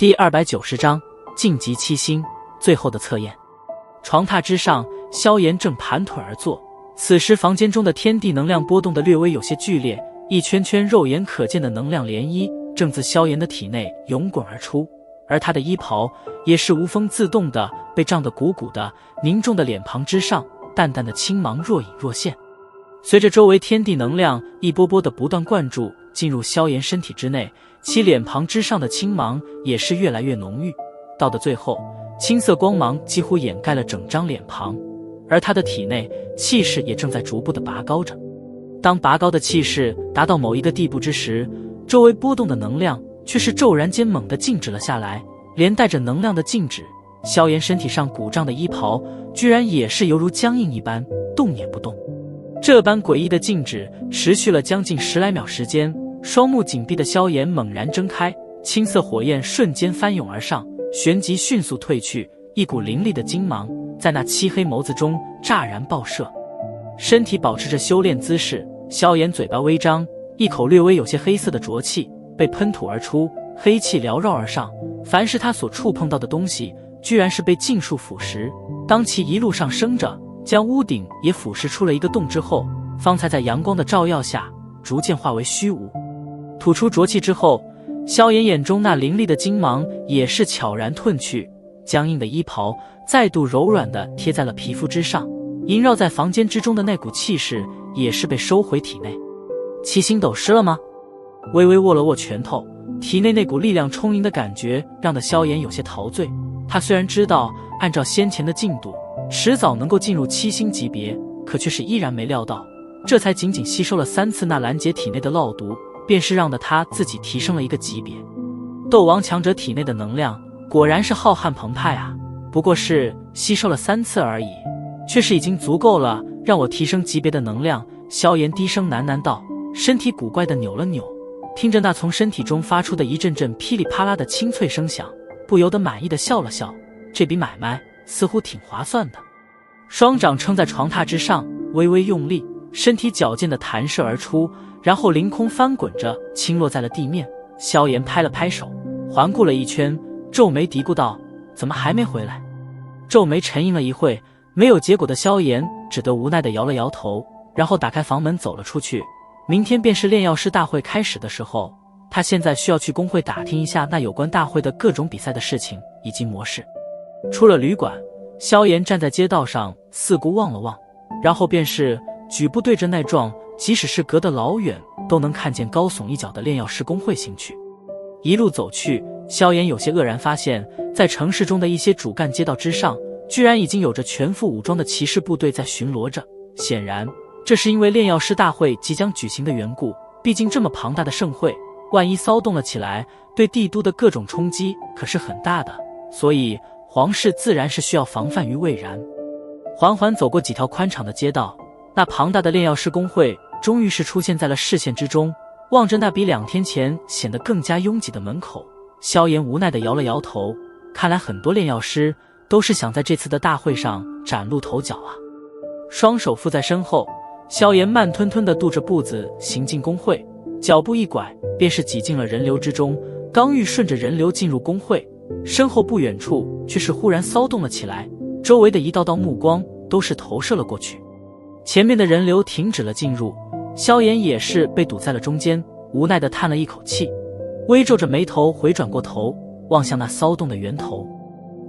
第290章晋级7星，最后的测验。床榻之上，萧炎正盘腿而坐，此时房间中的天地能量波动得略微有些剧烈，一圈圈肉眼可见的能量涟漪正自萧炎的体内涌滚而出，而他的衣袍也是无风自动的被胀得鼓鼓的，凝重的脸庞之上，淡淡的青芒若隐若现。随着周围天地能量一波波的不断灌注进入萧炎身体之内，其脸庞之上的青芒也是越来越浓郁，到的最后，青色光芒几乎掩盖了整张脸庞，而他的体内气势也正在逐步的拔高着。当拔高的气势达到某一个地步之时，周围波动的能量却是骤然间猛地静止了下来，连带着能量的静止，萧炎身体上鼓胀的衣袍居然也是犹如僵硬一般，动也不动。这般诡异的静止持续了将近10来秒时间，双目紧闭的萧炎猛然睁开，青色火焰瞬间翻涌而上，旋即迅速退去，一股凌厉的金芒在那漆黑眸子中乍然爆射。身体保持着修炼姿势，萧炎嘴巴微张，一口略微有些黑色的浊气被喷吐而出，黑气缭绕而上，凡是他所触碰到的东西居然是被尽数腐蚀。当其一路上升着，将屋顶也腐蚀出了一个洞之后，方才在阳光的照耀下逐渐化为虚无。吐出浊气之后，萧炎眼中那凌厉的金芒也是悄然褪去，僵硬的衣袍再度柔软地贴在了皮肤之上，萦绕在房间之中的那股气势也是被收回体内。7星斗师了吗？微微握了握拳头，体内那股力量充盈的感觉让得萧炎有些陶醉。他虽然知道按照先前的进度迟早能够进入7星级别，可却是依然没料到，这才仅仅吸收了3次那兰姐体内的烙毒，便是让得他自己提升了一个级别。斗王强者体内的能量果然是浩瀚澎湃啊，不过是吸收了3次而已，却是已经足够了让我提升级别的能量。萧炎低声喃喃道，身体古怪地扭了扭，听着那从身体中发出的一阵阵噼里啪啦的清脆声响，不由得满意地笑了笑，这笔买卖似乎挺划算的。双掌撑在床榻之上，微微用力，身体矫健地弹射而出，然后凌空翻滚着倾落在了地面。萧炎拍了拍手，环顾了一圈，皱眉嘀咕道，怎么还没回来？皱眉沉吟了一会，没有结果的萧炎只得无奈地摇了摇头，然后打开房门走了出去。明天便是炼药师大会开始的时候，他现在需要去工会打听一下那有关大会的各种比赛的事情以及模式。出了旅馆，萧炎站在街道上四顾望了望，然后便是举步对着那幢即使是隔得老远都能看见高耸一角的炼药师工会行去。一路走去，萧炎有些愕然发现，在城市中的一些主干街道之上，居然已经有着全副武装的骑士部队在巡逻着。显然这是因为炼药师大会即将举行的缘故，毕竟这么庞大的盛会，万一骚动了起来，对帝都的各种冲击可是很大的，所以皇室自然是需要防范于未然。缓缓走过几条宽敞的街道，那庞大的炼药师工会终于是出现在了视线之中。望着那比2天前显得更加拥挤的门口，萧炎无奈地摇了摇头，看来很多炼药师都是想在这次的大会上崭露头角啊。双手负在身后，萧炎慢吞吞地踱着步子行进工会，脚步一拐便是挤进了人流之中。刚欲顺着人流进入工会，身后不远处却是忽然骚动了起来，周围的一道道目光都是投射了过去。前面的人流停止了进入，萧炎也是被堵在了中间，无奈地叹了一口气，微皱着眉头回转过头，望向那骚动的源头。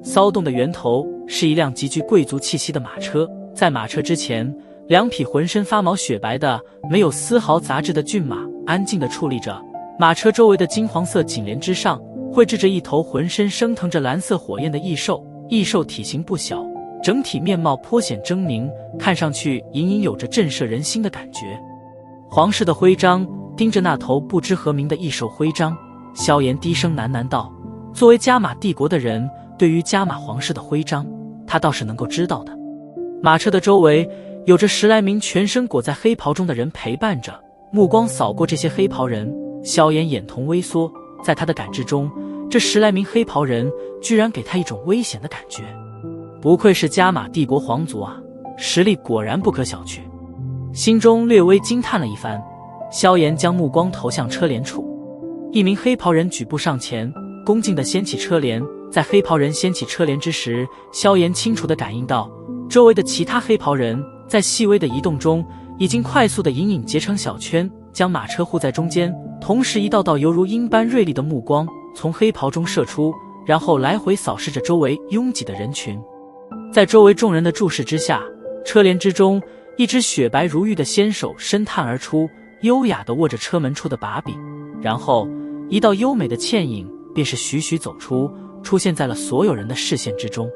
骚动的源头是一辆极具贵族气息的马车，在马车之前，2匹浑身发毛雪白的没有丝毫杂质的骏马安静地矗立着。马车周围的金黄色锦帘之上绘制着一头浑身升腾着蓝色火焰的异兽，异兽体型不小，整体面貌颇显狰狞，看上去隐隐有着震慑人心的感觉。皇室的徽章盯着那头不知何名的异兽徽章，萧炎低声喃喃道，作为加玛帝国的人，对于加玛皇室的徽章他倒是能够知道的。马车的周围有着10来名全身裹在黑袍中的人陪伴着，目光扫过这些黑袍人，萧炎眼瞳微缩，在他的感知中，这10来名黑袍人居然给他一种危险的感觉。不愧是加玛帝国皇族啊，实力果然不可小觑。心中略微惊叹了一番，萧炎将目光投向车帘处，一名黑袍人举步上前，恭敬地掀起车帘。在黑袍人掀起车帘之时，萧炎清楚地感应到周围的其他黑袍人在细微的移动中，已经快速地隐隐结成小圈，将马车护在中间。同时，一道道犹如鹰般锐利的目光从黑袍中射出，然后来回扫视着周围拥挤的人群。在周围众人的注视之下，车帘之中，一只雪白如玉的纤手伸探而出，优雅地握着车门处的把柄，然后一道优美的倩影便是徐徐走出，出现在了所有人的视线之中。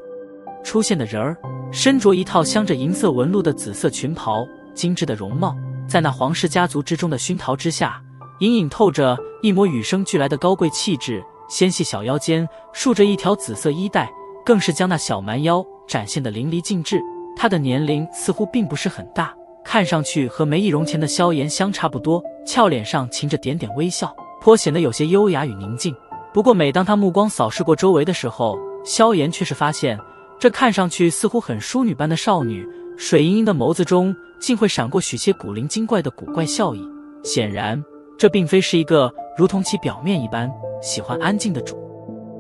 出现的人儿身着一套镶着银色纹路的紫色裙袍，精致的容貌在那皇室家族之中的熏陶之下，隐隐透着一抹与生俱来的高贵气质。纤细小腰间束着一条紫色衣带，更是将那小蛮腰展现得淋漓尽致。她的年龄似乎并不是很大，看上去和没易容前的萧炎相差不多，俏脸上噙着点点微笑，颇显得有些优雅与宁静。不过每当他目光扫视过周围的时候，萧炎却是发现这看上去似乎很淑女般的少女，水盈盈的眸子中竟会闪过许些古灵精怪的古怪笑意。显然这并非是一个如同其表面一般喜欢安静的主。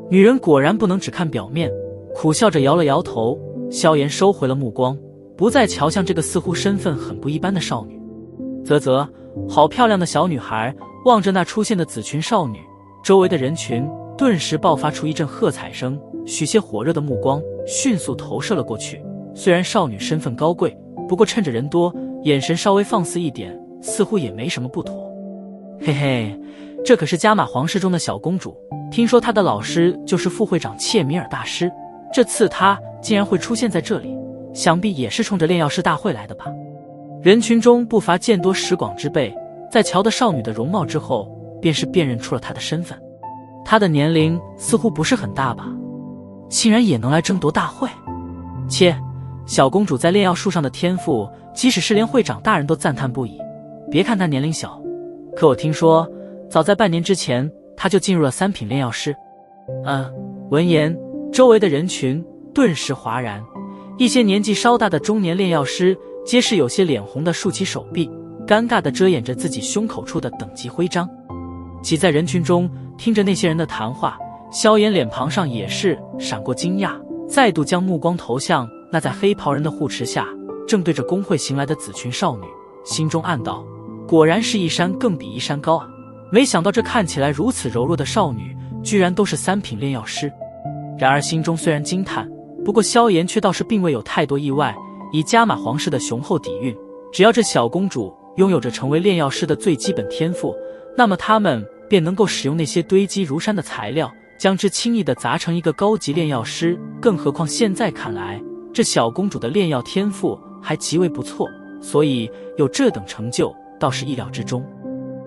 女人果然不能只看表面，苦笑着摇了摇头。萧炎收回了目光，不再瞧向这个似乎身份很不一般的少女。啧，好漂亮的小女孩。望着那出现的紫裙少女，周围的人群顿时爆发出一阵喝彩声，许些火热的目光迅速投射了过去。虽然少女身份高贵，不过趁着人多，眼神稍微放肆一点，似乎也没什么不妥。嘿嘿，这可是加玛皇室中的小公主，听说她的老师就是副会长切米尔大师，这次她竟然会出现在这里，想必也是冲着炼药师大会来的吧。人群中不乏见多识广之辈，在瞧得少女的容貌之后，便是辨认出了她的身份。她的年龄似乎不是很大吧，竟然也能来争夺大会。切，小公主在炼药术上的天赋，即使是连会长大人都赞叹不已。别看她年龄小，可我听说早在半年之前，她就进入了3品炼药师。闻言，周围的人群顿时哗然，一些年纪稍大的中年炼药师皆是有些脸红的竖起手臂，尴尬地遮掩着自己胸口处的等级徽章。挤在人群中听着那些人的谈话，萧炎脸庞上也是闪过惊讶，再度将目光投向那在黑袍人的护持下正对着工会行来的紫裙少女，心中暗道，果然是一山更比一山高啊，没想到这看起来如此柔弱的少女居然都是3品炼药师。然而心中虽然惊叹，不过萧炎却倒是并未有太多意外。以加玛皇室的雄厚底蕴，只要这小公主拥有着成为炼药师的最基本天赋，那么他们便能够使用那些堆积如山的材料，将之轻易地砸成一个高级炼药师。更何况现在看来，这小公主的炼药天赋还极为不错，所以有这等成就倒是意料之中。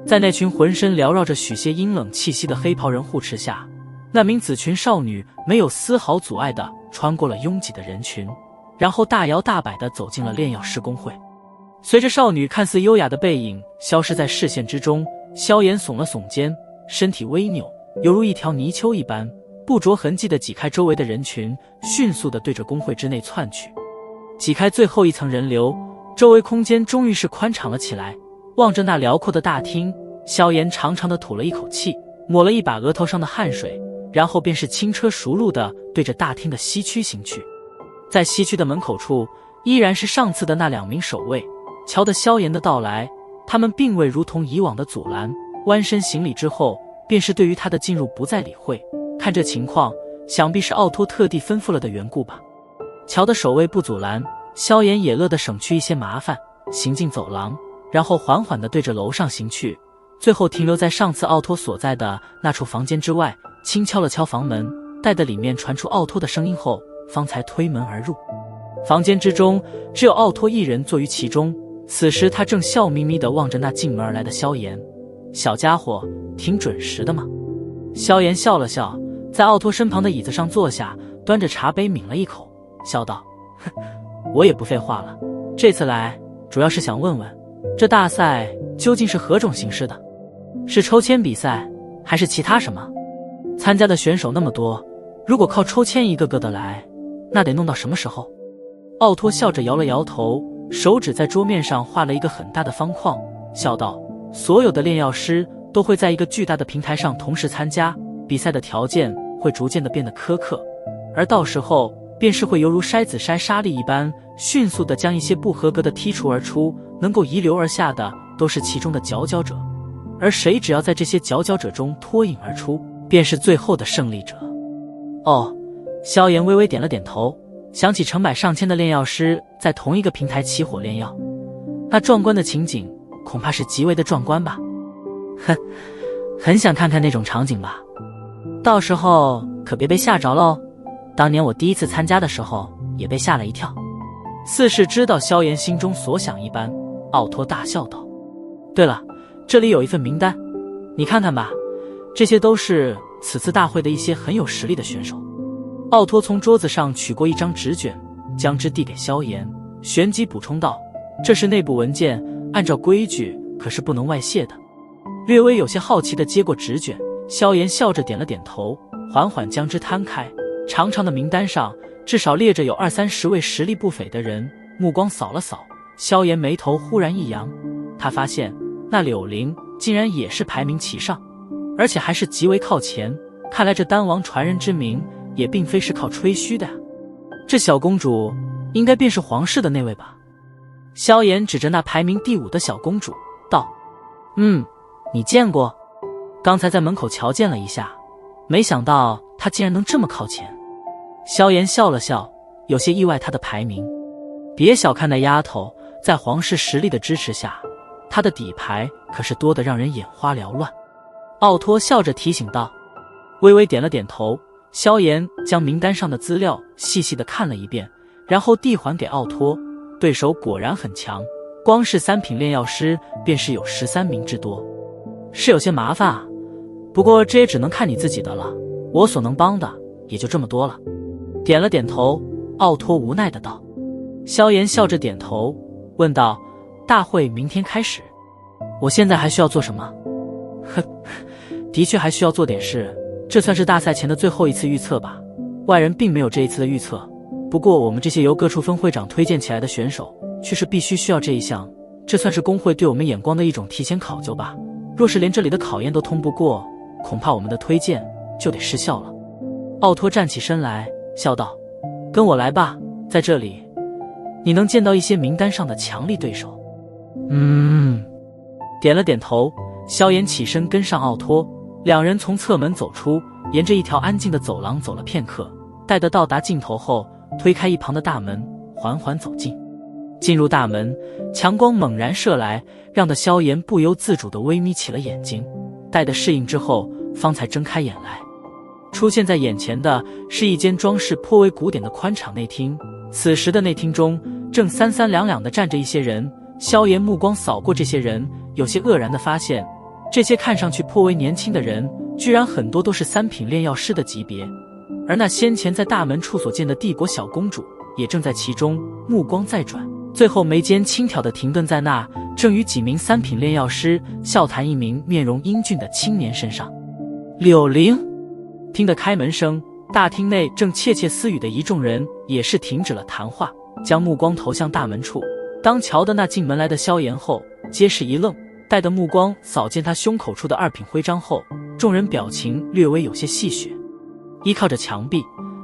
在那群浑身缭绕着许些阴冷气息的黑袍人护持下，那名紫裙少女没有丝毫阻碍地穿过了拥挤的人群，然后大摇大摆地走进了炼药师公会。随着少女看似优雅的背影消失在视线之中，萧炎耸了耸肩，身体微扭，犹如一条泥鳅一般，不着痕迹地挤开周围的人群，迅速地对着公会之内窜去。挤开最后一层人流，周围空间终于是宽敞了起来。望着那辽阔的大厅，萧炎长长地吐了一口气，抹了一把额头上的汗水，然后便是轻车熟路地对着大厅的西区行去。在西区的门口处，依然是上次的那2名守卫。瞧得萧炎的到来，他们并未如同以往的阻拦，弯身行礼之后，便是对于他的进入不再理会。看这情况，想必是奥托特地吩咐了的缘故吧。瞧得守卫不阻拦，萧炎也乐得省去一些麻烦，行进走廊，然后缓缓地对着楼上行去，最后停留在上次奥托所在的那处房间之外，轻敲了敲房门，待得里面传出奥托的声音后，方才推门而入。房间之中只有奥托一人坐于其中，此时他正笑眯眯地望着那进门而来的萧炎。小家伙挺准时的嘛。萧炎笑了笑，在奥托身旁的椅子上坐下，端着茶杯抿了一口，笑道，哼，我也不废话了，这次来主要是想问问，这大赛究竟是何种形式的？是抽签比赛还是其他什么？参加的选手那么多，如果靠抽签一个个的来，那得弄到什么时候？奥托笑着摇了摇头，手指在桌面上画了一个很大的方框，笑道，所有的炼药师都会在一个巨大的平台上同时参加，比赛的条件会逐渐的变得苛刻，而到时候便是会犹如筛子筛沙粒一般，迅速的将一些不合格的剔除而出，能够遗留而下的都是其中的佼佼者，而谁只要在这些佼佼者中脱颖而出，便是最后的胜利者。哦，萧炎微微点了点头，想起成百上千的炼药师在同一个平台起火炼药，那壮观的情景恐怕是极为的壮观吧。哼，很想看看那种场景吧，到时候可别被吓着了哦。当年我第一次参加的时候也被吓了一跳。似是知道萧炎心中所想一般，奥托大笑道：对了，这里有一份名单，你看看吧，这些都是此次大会的一些很有实力的选手。奥托从桌子上取过一张纸卷，将之递给萧炎，旋即补充道：这是内部文件，按照规矩可是不能外泄的。略微有些好奇地接过纸卷，萧炎笑着点了点头，缓缓将之摊开。长长的名单上至少列着有20-30位实力不菲的人，目光扫了扫，萧炎眉头忽然一扬，他发现那柳灵竟然也是排名其上，而且还是极为靠前，看来这丹王传人之名也并非是靠吹嘘的呀。这小公主应该便是皇室的那位吧？萧炎指着那排名第5的小公主道：你见过？刚才在门口瞧见了一下，没想到她竟然能这么靠前。萧炎笑了笑，有些意外她的排名。别小看那丫头，在皇室实力的支持下，她的底牌可是多得让人眼花缭乱。奥托笑着提醒道。微微点了点头，萧炎将名单上的资料细细地看了一遍，然后递还给奥托。对手果然很强，光是3品炼药师便是有13名之多，是有些麻烦啊，不过这也只能看你自己的了，我所能帮的也就这么多了。点了点头，奥托无奈的道。萧炎笑着点头，问道：大会明天开始，我现在还需要做什么？的确还需要做点事，这算是大赛前的最后一次预测吧。外人并没有这一次的预测，不过我们这些由各处分会长推荐起来的选手却是必须需要这一项，这算是工会对我们眼光的一种提前考究吧。若是连这里的考验都通不过，恐怕我们的推荐就得失效了。奥托站起身来笑道：跟我来吧，在这里你能见到一些名单上的强力对手。点了点头，萧炎起身跟上奥托，两人从侧门走出，沿着一条安静的走廊走了片刻，待得到达尽头后，推开一旁的大门，缓缓走近。进入大门，强光猛然射来，让得萧炎不由自主地微眯起了眼睛，待得适应之后，方才睁开眼来。出现在眼前的是一间装饰颇为古典的宽敞内厅，此时的内厅中正三三两两地站着一些人。萧炎目光扫过这些人，有些愕然地发现，这些看上去颇为年轻的人，居然很多都是3品炼药师的级别，而那先前在大门处所见的帝国小公主也正在其中，目光再转，最后眉间轻挑地停顿在那正与几名3品炼药师笑谈一名面容英俊的青年身上。柳灵。听得开门声，大厅内正窃窃私语的一众人也是停止了谈话，将目光投向大门处。当瞧得那进门来的萧炎后，皆是一愣，待得目光扫见他胸口处的2品徽章后，众人表情略微有些戏谑。依靠着墙壁，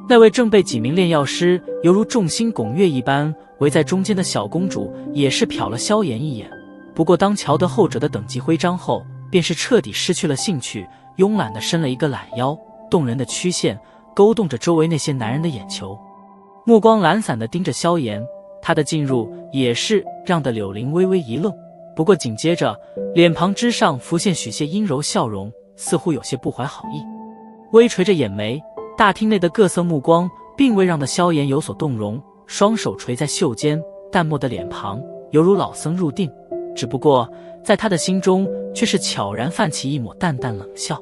那位正被几名炼药师犹如众星拱月一般围在中间的小公主也是瞟了萧炎一眼，不过当瞧得后者的等级徽章后，便是彻底失去了兴趣，慵懒地伸了一个懒腰，动人的曲线勾动着周围那些男人的眼球，目光懒散地盯着萧炎。他的进入也是让得柳灵微微一愣，不过紧接着脸庞之上浮现许些阴柔笑容，似乎有些不怀好意，微垂着眼眉。大厅内的各色目光并未让得萧炎有所动容，双手垂在袖间，淡漠的脸庞犹如老僧入定，只不过在他的心中却是悄然泛起一抹淡淡冷笑。